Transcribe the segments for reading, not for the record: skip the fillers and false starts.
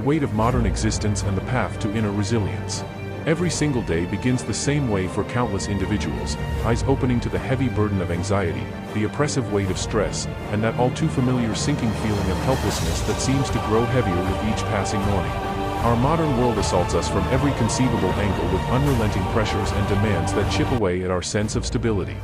weight of modern existence and the path to inner resilience. Every single day begins the same way for countless individuals, eyes opening to the heavy burden of anxiety, the oppressive weight of stress, and that all too familiar sinking feeling of helplessness that seems to grow heavier with each passing morning. Our modern world assaults us from every conceivable angle with unrelenting pressures and demands that chip away at our sense of stability.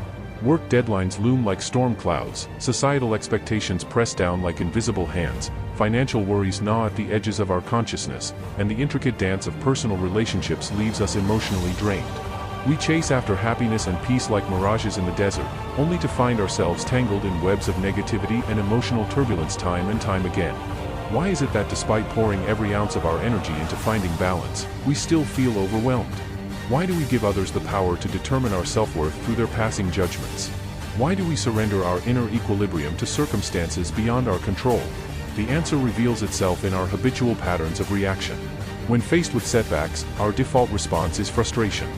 Work deadlines loom like storm clouds, societal expectations press down like invisible hands, financial worries gnaw at the edges of our consciousness, and the intricate dance of personal relationships leaves us emotionally drained. We chase after happiness and peace like mirages in the desert, only to find ourselves tangled in webs of negativity and emotional turbulence time and time again. Why is it that despite pouring every ounce of our energy into finding balance, we still feel overwhelmed? Why do we give others the power to determine our self-worth through their passing judgments? Why do we surrender our inner equilibrium to circumstances beyond our control? The answer reveals itself in our habitual patterns of reaction. When faced with setbacks, our default response is frustration.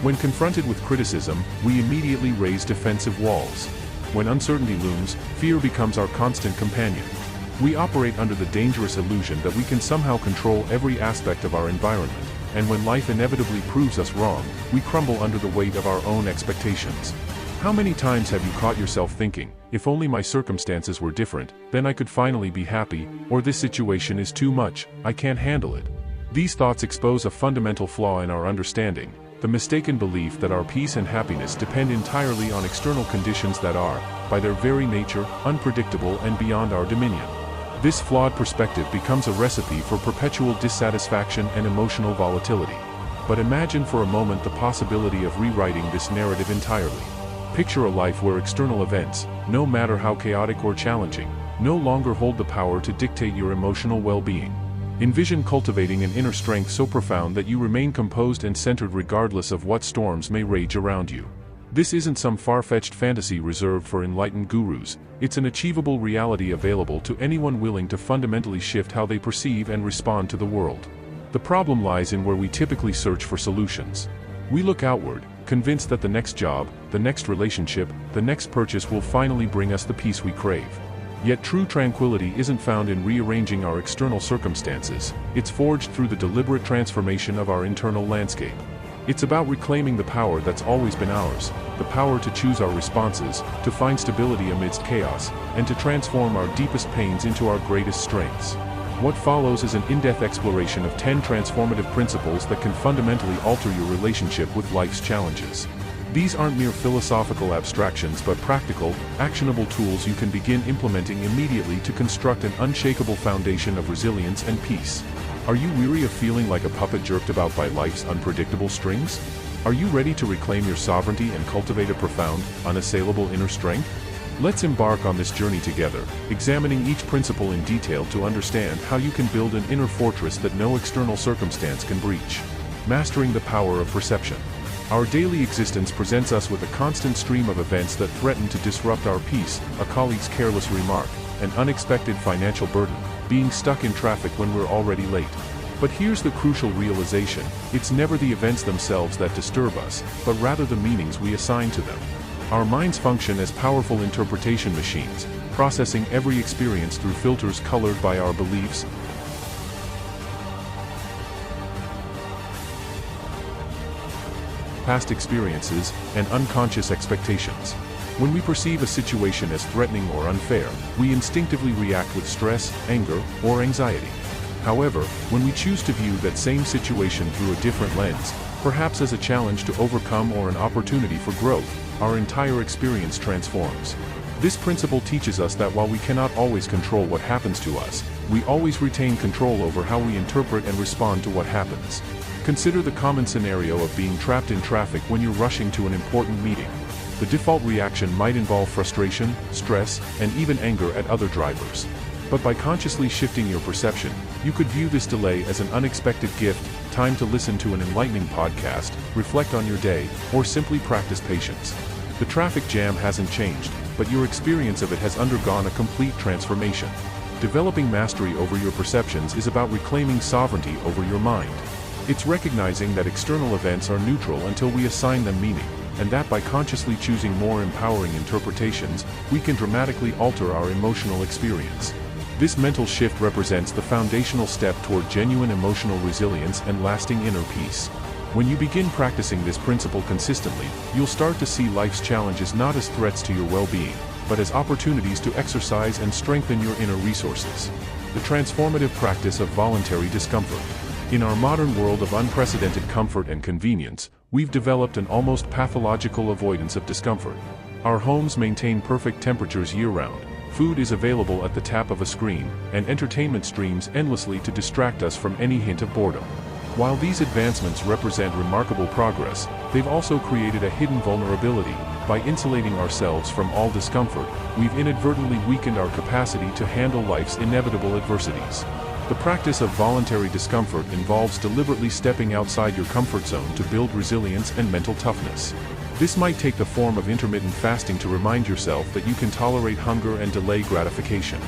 When confronted with criticism, we immediately raise defensive walls. When uncertainty looms, fear becomes our constant companion. We operate under the dangerous illusion that we can somehow control every aspect of our environment. And when life inevitably proves us wrong, we crumble under the weight of our own expectations. How many times have you caught yourself thinking, if only my circumstances were different, then I could finally be happy, or this situation is too much, I can't handle it. These thoughts expose a fundamental flaw in our understanding, the mistaken belief that our peace and happiness depend entirely on external conditions that are, by their very nature, unpredictable and beyond our dominion. This flawed perspective becomes a recipe for perpetual dissatisfaction and emotional volatility. But imagine for a moment the possibility of rewriting this narrative entirely. Picture a life where external events, no matter how chaotic or challenging, no longer hold the power to dictate your emotional well-being. Envision cultivating an inner strength so profound that you remain composed and centered regardless of what storms may rage around you. This isn't some far-fetched fantasy reserved for enlightened gurus, it's an achievable reality available to anyone willing to fundamentally shift how they perceive and respond to the world. The problem lies in where we typically search for solutions. We look outward, convinced that the next job, the next relationship, the next purchase will finally bring us the peace we crave. Yet true tranquility isn't found in rearranging our external circumstances, it's forged through the deliberate transformation of our internal landscape. It's about reclaiming the power that's always been ours, the power to choose our responses, to find stability amidst chaos, and to transform our deepest pains into our greatest strengths. What follows is an in-depth exploration of 10 transformative principles that can fundamentally alter your relationship with life's challenges. These aren't mere philosophical abstractions but practical, actionable tools you can begin implementing immediately to construct an unshakable foundation of resilience and peace. Are you weary of feeling like a puppet jerked about by life's unpredictable strings? Are you ready to reclaim your sovereignty and cultivate a profound, unassailable inner strength? Let's embark on this journey together, examining each principle in detail to understand how you can build an inner fortress that no external circumstance can breach. Mastering the power of perception. Our daily existence presents us with a constant stream of events that threaten to disrupt our peace, a colleague's careless remark, an unexpected financial burden, being stuck in traffic when we're already late. But here's the crucial realization, it's never the events themselves that disturb us, but rather the meanings we assign to them. Our minds function as powerful interpretation machines, processing every experience through filters colored by our beliefs, past experiences, and unconscious expectations. When we perceive a situation as threatening or unfair, we instinctively react with stress, anger, or anxiety. However, when we choose to view that same situation through a different lens, perhaps as a challenge to overcome or an opportunity for growth, our entire experience transforms. This principle teaches us that while we cannot always control what happens to us, we always retain control over how we interpret and respond to what happens. Consider the common scenario of being trapped in traffic when you're rushing to an important meeting. The default reaction might involve frustration, stress, and even anger at other drivers. But by consciously shifting your perception, you could view this delay as an unexpected gift, time to listen to an enlightening podcast, reflect on your day, or simply practice patience. The traffic jam hasn't changed, but your experience of it has undergone a complete transformation. Developing mastery over your perceptions is about reclaiming sovereignty over your mind. It's recognizing that external events are neutral until we assign them meaning, and that by consciously choosing more empowering interpretations, we can dramatically alter our emotional experience. This mental shift represents the foundational step toward genuine emotional resilience and lasting inner peace. When you begin practicing this principle consistently, you'll start to see life's challenges not as threats to your well-being, but as opportunities to exercise and strengthen your inner resources. The transformative practice of voluntary discomfort. In our modern world of unprecedented comfort and convenience, we've developed an almost pathological avoidance of discomfort. Our homes maintain perfect temperatures year-round, food is available at the tap of a screen, and entertainment streams endlessly to distract us from any hint of boredom. While these advancements represent remarkable progress, they've also created a hidden vulnerability. By insulating ourselves from all discomfort, we've inadvertently weakened our capacity to handle life's inevitable adversities. The practice of voluntary discomfort involves deliberately stepping outside your comfort zone to build resilience and mental toughness. This might take the form of intermittent fasting to remind yourself that you can tolerate hunger and delay gratification.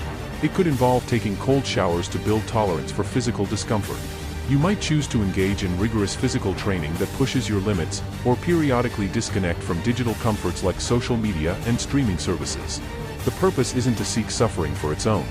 It could involve taking cold showers to build tolerance for physical discomfort. You might choose to engage in rigorous physical training that pushes your limits, or periodically disconnect from digital comforts like social media and streaming services. The purpose isn't to seek suffering for its own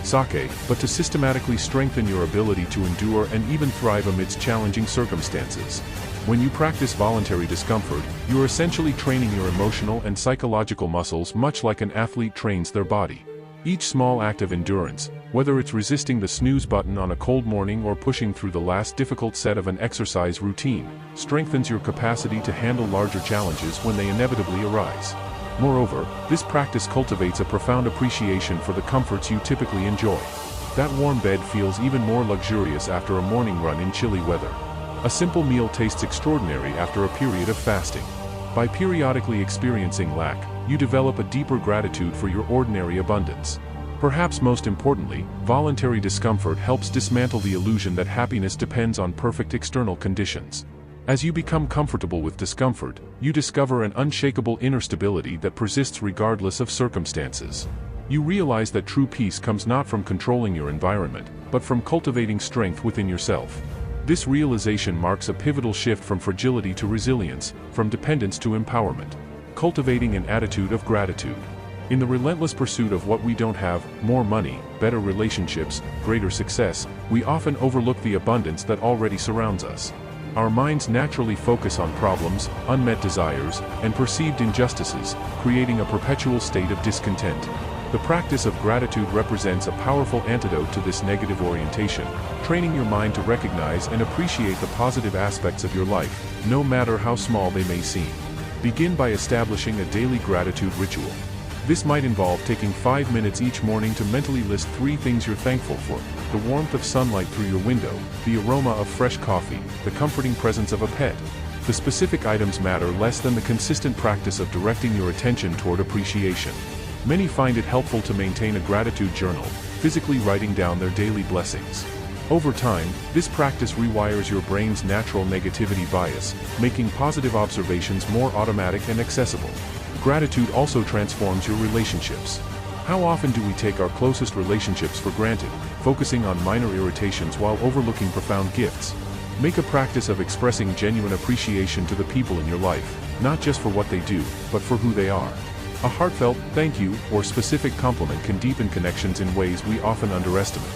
sake, but to systematically strengthen your ability to endure and even thrive amidst challenging circumstances. When you practice voluntary discomfort, you're essentially training your emotional and psychological muscles much like an athlete trains their body. Each small act of endurance, whether it's resisting the snooze button on a cold morning or pushing through the last difficult set of an exercise routine, strengthens your capacity to handle larger challenges when they inevitably arise. Moreover, this practice cultivates a profound appreciation for the comforts you typically enjoy. That warm bed feels even more luxurious after a morning run in chilly weather. A simple meal tastes extraordinary after a period of fasting. By periodically experiencing lack, you develop a deeper gratitude for your ordinary abundance. Perhaps most importantly, voluntary discomfort helps dismantle the illusion that happiness depends on perfect external conditions. As you become comfortable with discomfort, you discover an unshakable inner stability that persists regardless of circumstances. You realize that true peace comes not from controlling your environment, but from cultivating strength within yourself. This realization marks a pivotal shift from fragility to resilience, from dependence to empowerment, cultivating an attitude of gratitude. In the relentless pursuit of what we don't have, more money, better relationships, greater success, we often overlook the abundance that already surrounds us. Our minds naturally focus on problems, unmet desires, and perceived injustices, creating a perpetual state of discontent. The practice of gratitude represents a powerful antidote to this negative orientation, training your mind to recognize and appreciate the positive aspects of your life, no matter how small they may seem. Begin by establishing a daily gratitude ritual. This might involve taking 5 minutes each morning to mentally list 3 things you're thankful for: the warmth of sunlight through your window, the aroma of fresh coffee, the comforting presence of a pet. The specific items matter less than the consistent practice of directing your attention toward appreciation. Many find it helpful to maintain a gratitude journal, physically writing down their daily blessings. Over time, this practice rewires your brain's natural negativity bias, making positive observations more automatic and accessible. Gratitude also transforms your relationships. How often do we take our closest relationships for granted, focusing on minor irritations while overlooking profound gifts? Make a practice of expressing genuine appreciation to the people in your life, not just for what they do, but for who they are. A heartfelt thank you or specific compliment can deepen connections in ways we often underestimate.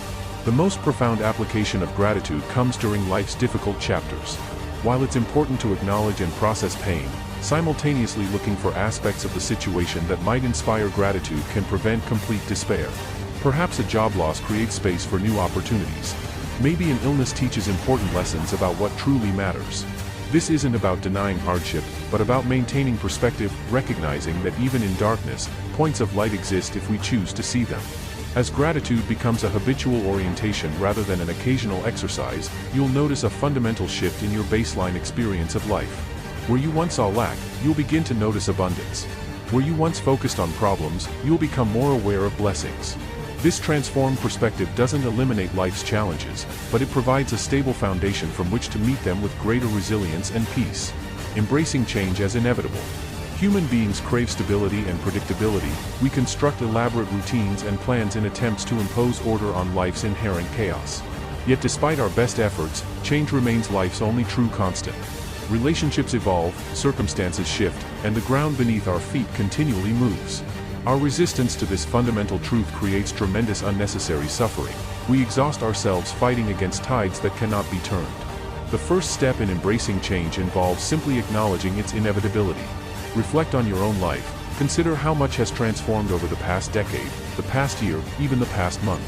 The most profound application of gratitude comes during life's difficult chapters. While it's important to acknowledge and process pain, simultaneously looking for aspects of the situation that might inspire gratitude can prevent complete despair. Perhaps a job loss creates space for new opportunities. Maybe an illness teaches important lessons about what truly matters. This isn't about denying hardship, but about maintaining perspective, recognizing that even in darkness, points of light exist if we choose to see them. As gratitude becomes a habitual orientation rather than an occasional exercise, you'll notice a fundamental shift in your baseline experience of life. Where you once saw lack, you'll begin to notice abundance. Where you once focused on problems, you'll become more aware of blessings. This transformed perspective doesn't eliminate life's challenges, but it provides a stable foundation from which to meet them with greater resilience and peace. Embracing change as inevitable. Human beings crave stability and predictability. We construct elaborate routines and plans in attempts to impose order on life's inherent chaos. Yet despite our best efforts, change remains life's only true constant. Relationships evolve, circumstances shift, and the ground beneath our feet continually moves. Our resistance to this fundamental truth creates tremendous unnecessary suffering. We exhaust ourselves fighting against tides that cannot be turned. The first step in embracing change involves simply acknowledging its inevitability. Reflect on your own life. Consider how much has transformed over the past decade, the past year, even the past month.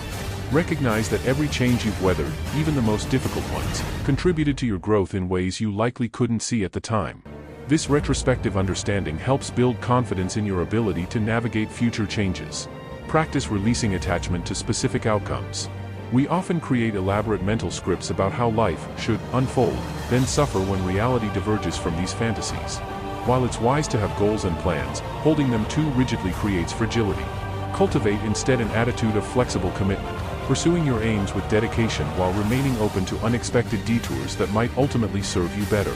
Recognize that every change you've weathered, even the most difficult ones, contributed to your growth in ways you likely couldn't see at the time. This retrospective understanding helps build confidence in your ability to navigate future changes. Practice releasing attachment to specific outcomes. We often create elaborate mental scripts about how life should unfold, then suffer when reality diverges from these fantasies. While it's wise to have goals and plans, holding them too rigidly creates fragility. Cultivate instead an attitude of flexible commitment, pursuing your aims with dedication while remaining open to unexpected detours that might ultimately serve you better.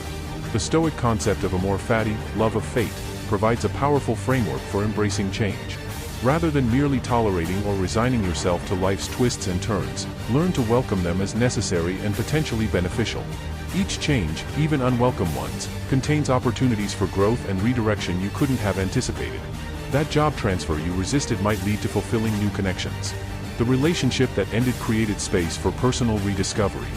The Stoic concept of amor fati, love of fate, provides a powerful framework for embracing change. Rather than merely tolerating or resigning yourself to life's twists and turns, learn to welcome them as necessary and potentially beneficial. Each change, even unwelcome ones, contains opportunities for growth and redirection you couldn't have anticipated. That job transfer you resisted might lead to fulfilling new connections. The relationship that ended created space for personal rediscovery.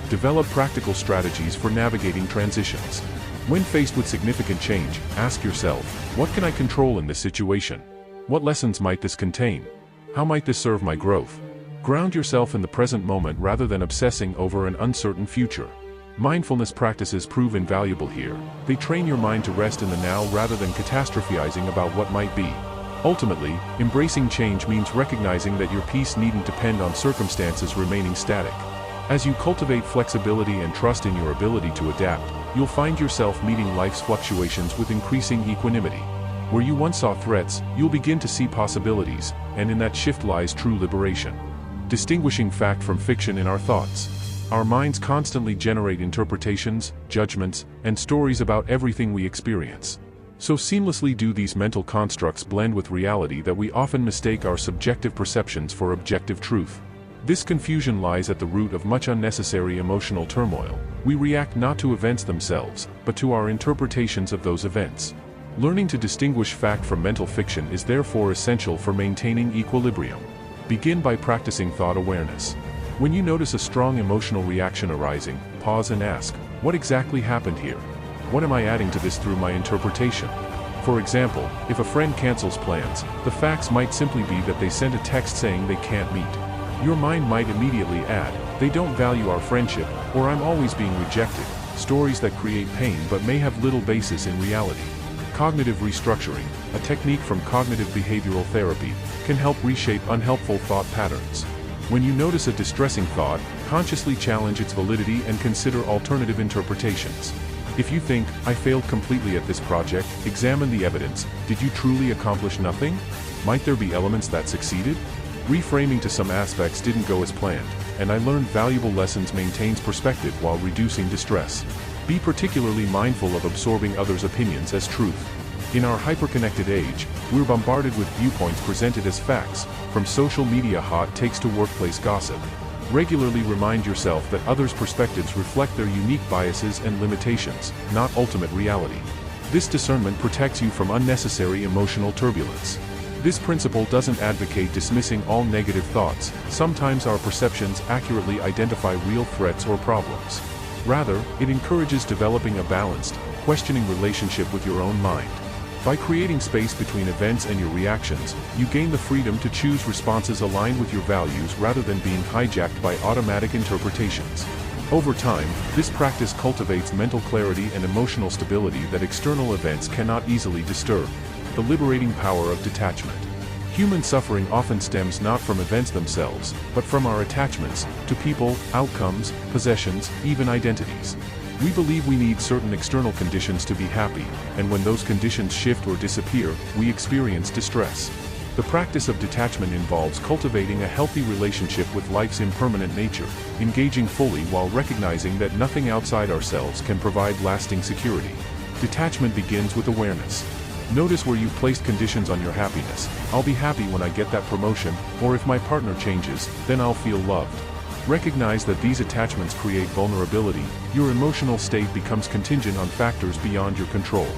Develop practical strategies for navigating transitions. When faced with significant change, ask yourself, what can I control in this situation? What lessons might this contain? How might this serve my growth? Ground yourself in the present moment rather than obsessing over an uncertain future. Mindfulness practices prove invaluable here. They train your mind to rest in the now rather than catastrophizing about what might be. Ultimately, embracing change means recognizing that your peace needn't depend on circumstances remaining static. As you cultivate flexibility and trust in your ability to adapt, you'll find yourself meeting life's fluctuations with increasing equanimity. Where you once saw threats, you'll begin to see possibilities, and in that shift lies true liberation. Distinguishing fact from fiction in our thoughts. Our minds constantly generate interpretations, judgments, and stories about everything we experience. So seamlessly do these mental constructs blend with reality that we often mistake our subjective perceptions for objective truth. This confusion lies at the root of much unnecessary emotional turmoil. We react not to events themselves, but to our interpretations of those events. Learning to distinguish fact from mental fiction is therefore essential for maintaining equilibrium. Begin by practicing thought awareness. When you notice a strong emotional reaction arising, pause and ask, what exactly happened here? What am I adding to this through my interpretation? For example, if a friend cancels plans, the facts might simply be that they sent a text saying they can't meet. Your mind might immediately add, they don't value our friendship, or I'm always being rejected, stories that create pain but may have little basis in reality. Cognitive restructuring, a technique from cognitive behavioral therapy, can help reshape unhelpful thought patterns. When you notice a distressing thought, consciously challenge its validity and consider alternative interpretations. If you think, I failed completely at this project, examine the evidence. Did you truly accomplish nothing? Might there be elements that succeeded? Reframing to some aspects didn't go as planned, and I learned valuable lessons maintains perspective while reducing distress. Be particularly mindful of absorbing others' opinions as truth. In our hyperconnected age, we're bombarded with viewpoints presented as facts, from social media hot takes to workplace gossip. Regularly remind yourself that others' perspectives reflect their unique biases and limitations, not ultimate reality. This discernment protects you from unnecessary emotional turbulence. This principle doesn't advocate dismissing all negative thoughts. Sometimes our perceptions accurately identify real threats or problems. Rather, it encourages developing a balanced, questioning relationship with your own mind. By creating space between events and your reactions, you gain the freedom to choose responses aligned with your values rather than being hijacked by automatic interpretations. Over time, this practice cultivates mental clarity and emotional stability that external events cannot easily disturb. The liberating power of detachment. Human suffering often stems not from events themselves, but from our attachments to people, outcomes, possessions, even identities. We believe we need certain external conditions to be happy, and when those conditions shift or disappear, we experience distress. The practice of detachment involves cultivating a healthy relationship with life's impermanent nature, engaging fully while recognizing that nothing outside ourselves can provide lasting security. Detachment begins with awareness. Notice where you've placed conditions on your happiness. I'll be happy when I get that promotion, or if my partner changes, then I'll feel loved. Recognize that these attachments create vulnerability. Your emotional state becomes contingent on factors beyond your control.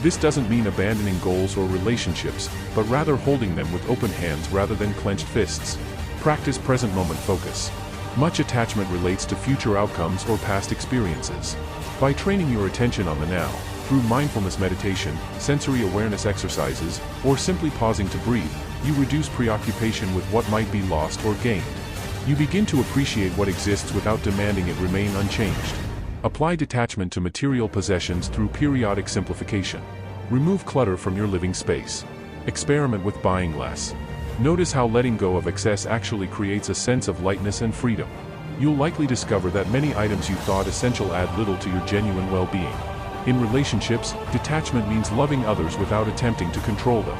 This doesn't mean abandoning goals or relationships, but rather holding them with open hands rather than clenched fists. Practice present moment focus. Much attachment relates to future outcomes or past experiences. By training your attention on the now, through mindfulness meditation, sensory awareness exercises, or simply pausing to breathe, you reduce preoccupation with what might be lost or gained. You begin to appreciate what exists without demanding it remain unchanged. Apply detachment to material possessions through periodic simplification. Remove clutter from your living space. Experiment with buying less. Notice how letting go of excess actually creates a sense of lightness and freedom. You'll likely discover that many items you thought essential add little to your genuine well-being. In relationships, detachment means loving others without attempting to control them.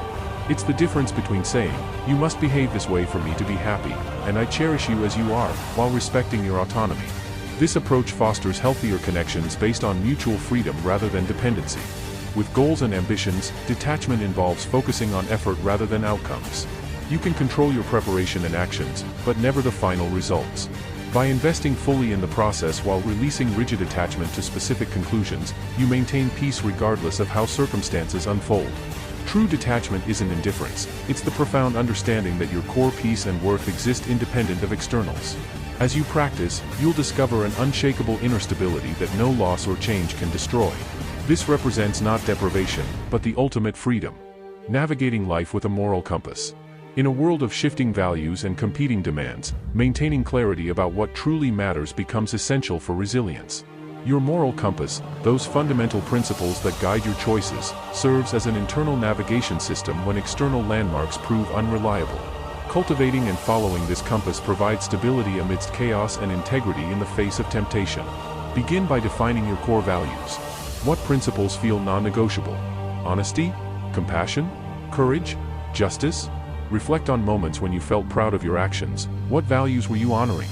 It's the difference between saying, "You must behave this way for me to be happy," and "I cherish you as you are," while respecting your autonomy. This approach fosters healthier connections based on mutual freedom rather than dependency. With goals and ambitions, detachment involves focusing on effort rather than outcomes. You can control your preparation and actions, but never the final results. By investing fully in the process while releasing rigid attachment to specific conclusions, you maintain peace regardless of how circumstances unfold. True detachment isn't indifference, it's the profound understanding that your core peace and worth exist independent of externals. As you practice, you'll discover an unshakable inner stability that no loss or change can destroy. This represents not deprivation, but the ultimate freedom. Navigating life with a moral compass. In a world of shifting values and competing demands, maintaining clarity about what truly matters becomes essential for resilience. Your moral compass, those fundamental principles that guide your choices, serves as an internal navigation system when external landmarks prove unreliable. Cultivating and following this compass provides stability amidst chaos and integrity in the face of temptation. Begin by defining your core values. What principles feel non-negotiable? Honesty? Compassion? Courage? Justice? Reflect on moments when you felt proud of your actions. What values were you honoring?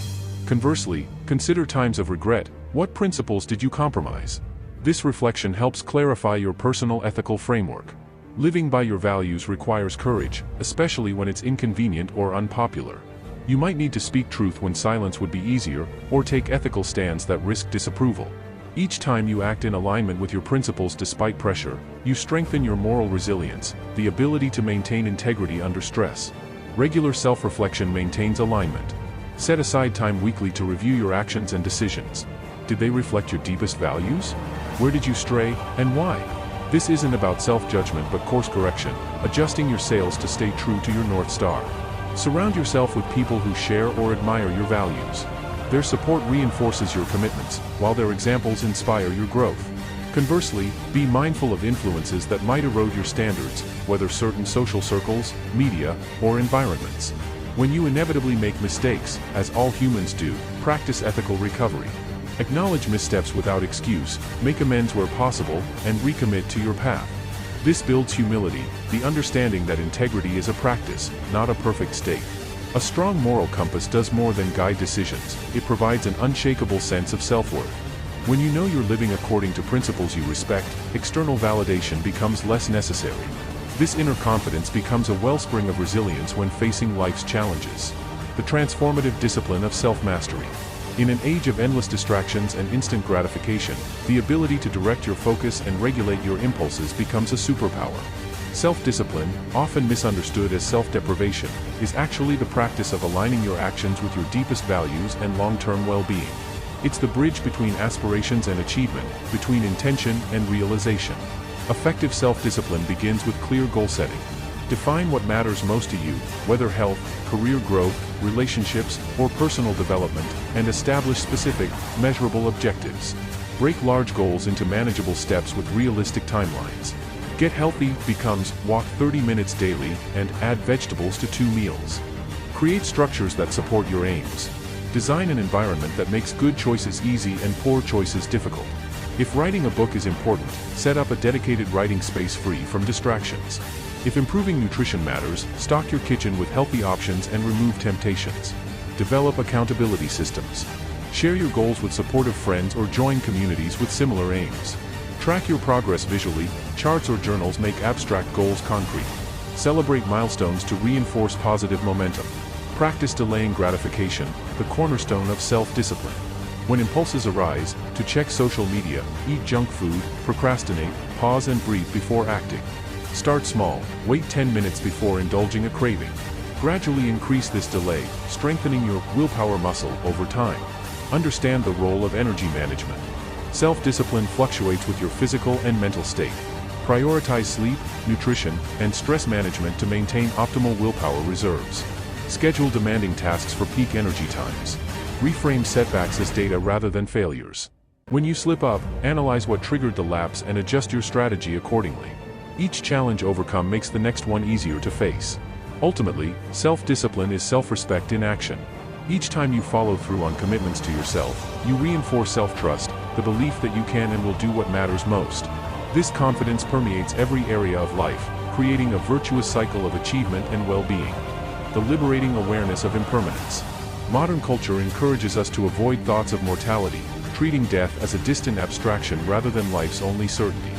Conversely, consider times of regret. What principles did you compromise? This reflection helps clarify your personal ethical framework. Living by your values requires courage, especially when it's inconvenient or unpopular. You might need to speak truth when silence would be easier, or take ethical stands that risk disapproval. Each time you act in alignment with your principles despite pressure, you strengthen your moral resilience, the ability to maintain integrity under stress. Regular self-reflection maintains alignment. Set aside time weekly to review your actions and decisions. Did they reflect your deepest values? Where did you stray, and why? This isn't about self-judgment but course correction, adjusting your sails to stay true to your North Star. Surround yourself with people who share or admire your values. Their support reinforces your commitments, while their examples inspire your growth. Conversely, be mindful of influences that might erode your standards, whether certain social circles, media, or environments. When you inevitably make mistakes, as all humans do, practice ethical recovery. Acknowledge missteps without excuse, make amends where possible, and recommit to your path. This builds humility, the understanding that integrity is a practice, not a perfect state. A strong moral compass does more than guide decisions, it provides an unshakable sense of self-worth. When you know you're living according to principles you respect, external validation becomes less necessary. This inner confidence becomes a wellspring of resilience when facing life's challenges. The transformative discipline of self-mastery. In an age of endless distractions and instant gratification, the ability to direct your focus and regulate your impulses becomes a superpower. Self-discipline, often misunderstood as self-deprivation, is actually the practice of aligning your actions with your deepest values and long-term well-being. It's the bridge between aspirations and achievement, between intention and realization. Effective self-discipline begins with clear goal setting. Define what matters most to you, whether health, career growth, relationships, or personal development, and establish specific, measurable objectives. Break large goals into manageable steps with realistic timelines. Get healthy becomes walk 30 minutes daily and add vegetables to 2 meals. Create structures that support your aims. Design an environment that makes good choices easy and poor choices difficult. If writing a book is important, set up a dedicated writing space free from distractions. If improving nutrition matters, stock your kitchen with healthy options and remove temptations. Develop accountability systems. Share your goals with supportive friends or join communities with similar aims. Track your progress visually, charts or journals make abstract goals concrete. Celebrate milestones to reinforce positive momentum. Practice delaying gratification, the cornerstone of self-discipline. When impulses arise, to check social media, eat junk food, procrastinate, pause and breathe before acting. Start small, wait 10 minutes before indulging a craving. Gradually increase this delay, strengthening your willpower muscle over time. Understand the role of energy management. Self-discipline fluctuates with your physical and mental state. Prioritize sleep, nutrition, and stress management to maintain optimal willpower reserves. Schedule demanding tasks for peak energy times. Reframe setbacks as data rather than failures. When you slip up, analyze what triggered the lapse and adjust your strategy accordingly. Each challenge overcome makes the next one easier to face. Ultimately, self-discipline is self-respect in action. Each time you follow through on commitments to yourself, you reinforce self-trust, the belief that you can and will do what matters most. This confidence permeates every area of life, creating a virtuous cycle of achievement and well-being. The liberating awareness of impermanence. Modern culture encourages us to avoid thoughts of mortality, treating death as a distant abstraction rather than life's only certainty.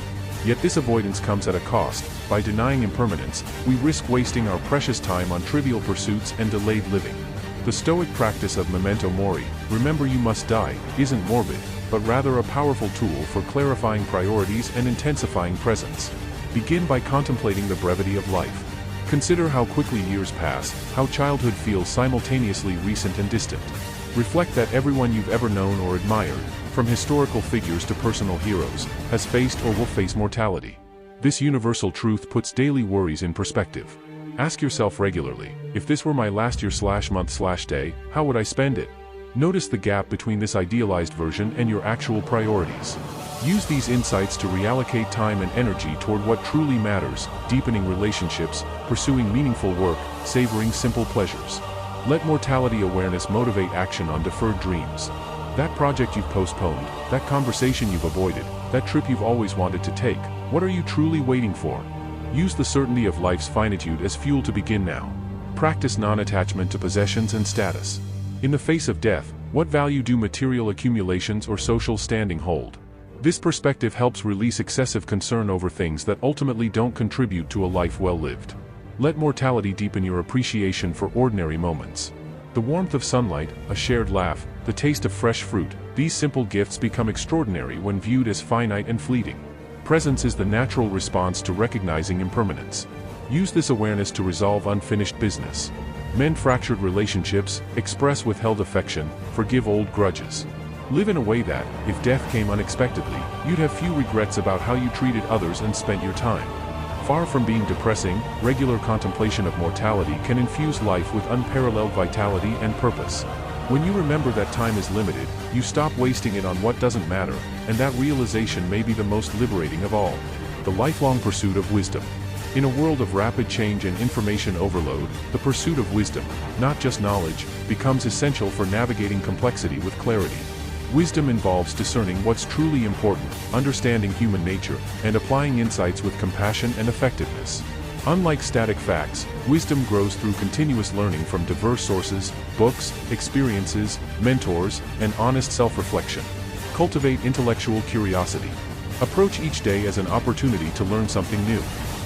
Yet this avoidance comes at a cost. By denying impermanence, we risk wasting our precious time on trivial pursuits and delayed living. The Stoic practice of memento mori, remember you must die, isn't morbid, but rather a powerful tool for clarifying priorities and intensifying presence. Begin by contemplating the brevity of life. Consider how quickly years pass, how childhood feels simultaneously recent and distant. Reflect that everyone you've ever known or admired, from historical figures to personal heroes, has faced or will face mortality. This universal truth puts daily worries in perspective. Ask yourself regularly, if this were my last year/month/day, how would I spend it? Notice the gap between this idealized version and your actual priorities. Use these insights to reallocate time and energy toward what truly matters, deepening relationships, pursuing meaningful work, savoring simple pleasures. Let mortality awareness motivate action on deferred dreams. That project you've postponed, that conversation you've avoided, that trip you've always wanted to take, what are you truly waiting for? Use the certainty of life's finitude as fuel to begin now. Practice non-attachment to possessions and status. In the face of death, what value do material accumulations or social standing hold? This perspective helps release excessive concern over things that ultimately don't contribute to a life well lived. Let mortality deepen your appreciation for ordinary moments. The warmth of sunlight, a shared laugh, the taste of fresh fruit, these simple gifts become extraordinary when viewed as finite and fleeting. Presence is the natural response to recognizing impermanence. Use this awareness to resolve unfinished business. Mend fractured relationships, express withheld affection, forgive old grudges. Live in a way that, if death came unexpectedly, you'd have few regrets about how you treated others and spent your time. Far from being depressing, regular contemplation of mortality can infuse life with unparalleled vitality and purpose. When you remember that time is limited, you stop wasting it on what doesn't matter, and that realization may be the most liberating of all. The lifelong pursuit of wisdom. In a world of rapid change and information overload, the pursuit of wisdom, not just knowledge, becomes essential for navigating complexity with clarity. Wisdom involves discerning what's truly important, understanding human nature, and applying insights with compassion and effectiveness. Unlike static facts, wisdom grows through continuous learning from diverse sources, books, experiences, mentors, and honest self-reflection. Cultivate intellectual curiosity. Approach each day as an opportunity to learn something new.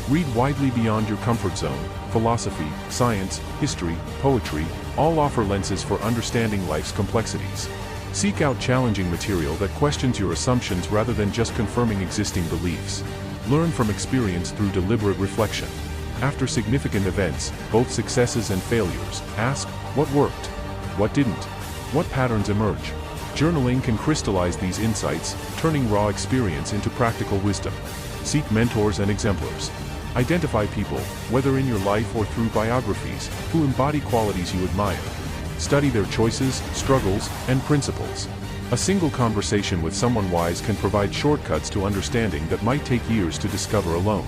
Read widely beyond your comfort zone. Philosophy, science, history, poetry, all offer lenses for understanding life's complexities. Seek out challenging material that questions your assumptions rather than just confirming existing beliefs. Learn from experience through deliberate reflection. After significant events, both successes and failures, ask, what worked? What didn't? What patterns emerge? Journaling can crystallize these insights, turning raw experience into practical wisdom. Seek mentors and exemplars. Identify people, whether in your life or through biographies, who embody qualities you admire. Study their choices, struggles, and principles. A single conversation with someone wise can provide shortcuts to understanding that might take years to discover alone.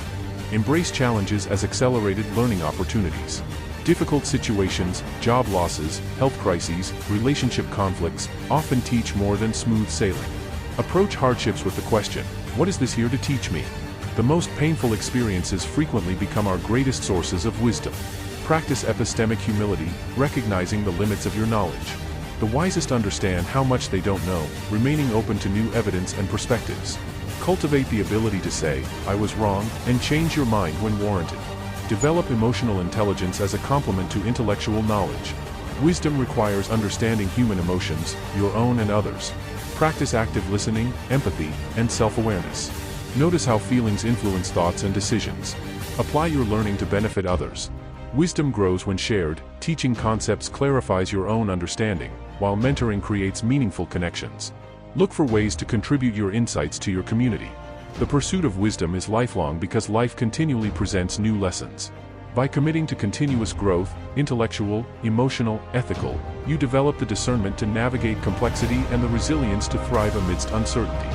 Embrace challenges as accelerated learning opportunities. Difficult situations, job losses, health crises, relationship conflicts, often teach more than smooth sailing. Approach hardships with the question, what is this here to teach me? The most painful experiences frequently become our greatest sources of wisdom. Practice epistemic humility, recognizing the limits of your knowledge. The wisest understand how much they don't know, remaining open to new evidence and perspectives. Cultivate the ability to say, I was wrong, and change your mind when warranted. Develop emotional intelligence as a complement to intellectual knowledge. Wisdom requires understanding human emotions, your own and others. Practice active listening, empathy, and self-awareness. Notice how feelings influence thoughts and decisions. Apply your learning to benefit others. Wisdom grows when shared, teaching concepts clarifies your own understanding, while mentoring creates meaningful connections. Look for ways to contribute your insights to your community. The pursuit of wisdom is lifelong because life continually presents new lessons. By committing to continuous growth, intellectual, emotional, ethical, you develop the discernment to navigate complexity and the resilience to thrive amidst uncertainty.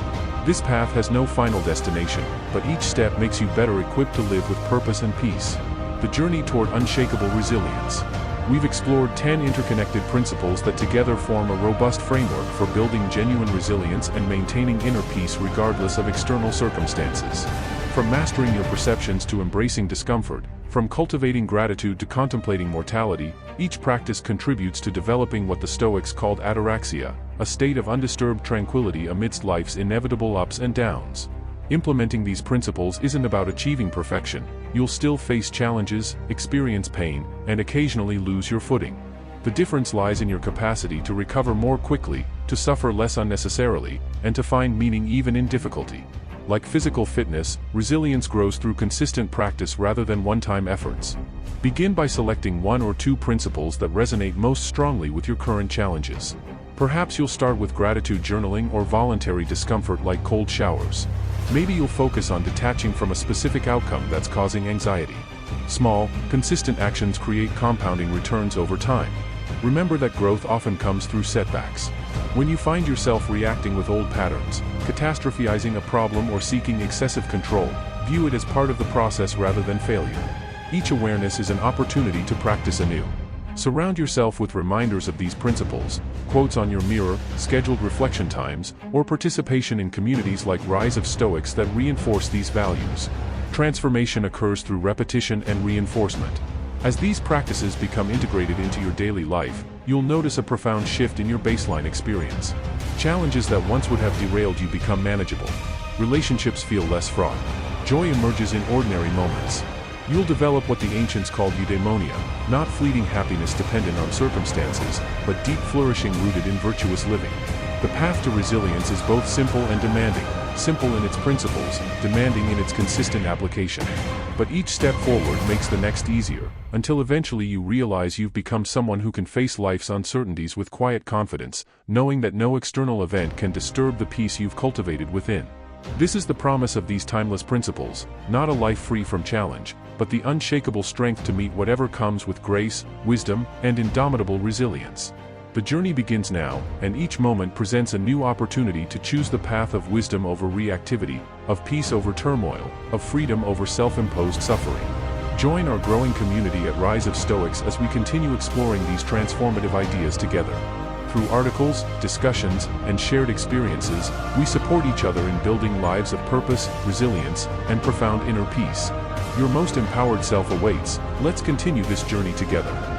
This path has no final destination, but each step makes you better equipped to live with purpose and peace. The journey toward unshakable resilience. We've explored 10 interconnected principles that together form a robust framework for building genuine resilience and maintaining inner peace regardless of external circumstances. From mastering your perceptions to embracing discomfort, from cultivating gratitude to contemplating mortality, each practice contributes to developing what the Stoics called ataraxia, a state of undisturbed tranquility amidst life's inevitable ups and downs. Implementing these principles isn't about achieving perfection. You'll still face challenges, experience pain, and occasionally lose your footing. The difference lies in your capacity to recover more quickly, to suffer less unnecessarily, and to find meaning even in difficulty. Like physical fitness, resilience grows through consistent practice rather than one-time efforts. Begin by selecting one or two principles that resonate most strongly with your current challenges. Perhaps you'll start with gratitude journaling or voluntary discomfort like cold showers. Maybe you'll focus on detaching from a specific outcome that's causing anxiety. Small, consistent actions create compounding returns over time. Remember that growth often comes through setbacks. When you find yourself reacting with old patterns, catastrophizing a problem or seeking excessive control, view it as part of the process rather than failure. Each awareness is an opportunity to practice anew. Surround yourself with reminders of these principles, quotes on your mirror, scheduled reflection times, or participation in communities like Rise of Stoics that reinforce these values. Transformation occurs through repetition and reinforcement. As these practices become integrated into your daily life, you'll notice a profound shift in your baseline experience. Challenges that once would have derailed you become manageable. Relationships feel less fraught. Joy emerges in ordinary moments. You'll develop what the ancients called eudaimonia, not fleeting happiness dependent on circumstances, but deep flourishing rooted in virtuous living. The path to resilience is both simple and demanding, simple in its principles, demanding in its consistent application. But each step forward makes the next easier, until eventually you realize you've become someone who can face life's uncertainties with quiet confidence, knowing that no external event can disturb the peace you've cultivated within. This is the promise of these timeless principles, not a life free from challenge, but the unshakable strength to meet whatever comes with grace, wisdom, and indomitable resilience. The journey begins now, and each moment presents a new opportunity to choose the path of wisdom over reactivity, of peace over turmoil, of freedom over self-imposed suffering. Join our growing community at Rise of Stoics as we continue exploring these transformative ideas together. Through articles, discussions, and shared experiences, we support each other in building lives of purpose, resilience, and profound inner peace. Your most empowered self awaits. Let's continue this journey together.